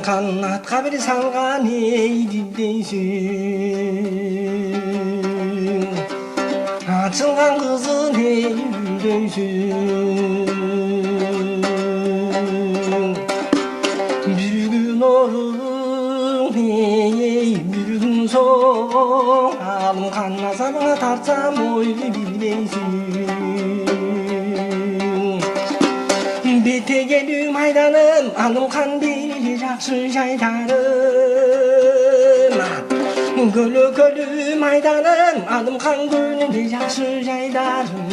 алымхан атқа бір салған ейді дейсің, açılған қызын үйдейсің. Bir gün orun bir gün soğuk, alımхан azabına tartsam oylu bilmeysin. Bete gelüm aydanım, alımхан bir жақсы жайдарым. Gölü gölüm aydanım, alımхан gönlünde жақсы жайдарым.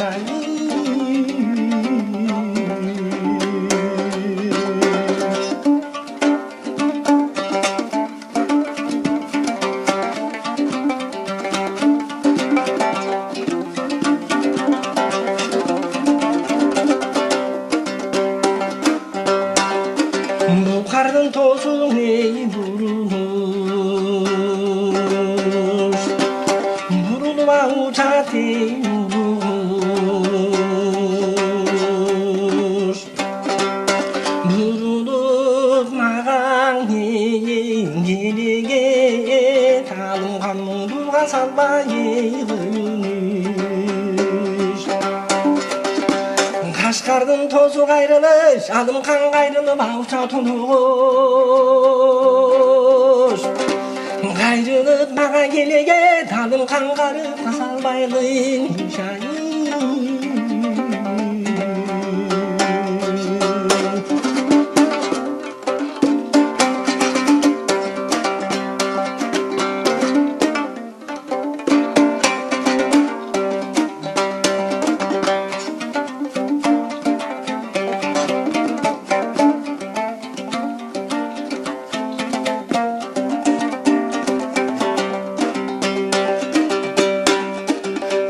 Қардың тосуң ей бұрылыш, бұрылыма ұшат ей бұрылыш. Бұрылып маған келеге, алымхан мұңдыға салбай ей күніш. Қашқардың тозу қайрылыш, алымхан қайрылып ауша тұнығыш. Қайрылып маға келеге, алымхан қарып қасалбайлын шайын.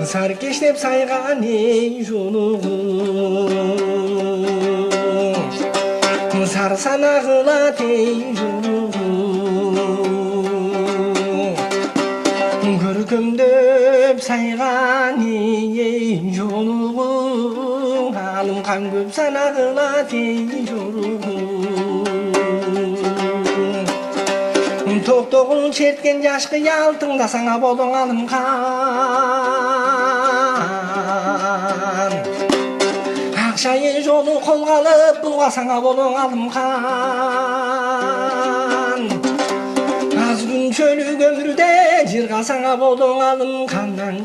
Sarkeşlep saygan ey joluğum, sarsana kılat ey joluğum. Görkümdöp saygan ey joluğum, alımхан köp sana kılat ey joluğum. Toktogul çertken yaşkı yaltыңda sana bolun alımхан. Ақшайы жолы қолға алып, бұлға саңа болың алымхан. Аз күн шөлік өмірде, жырға саңа болың алымханнан.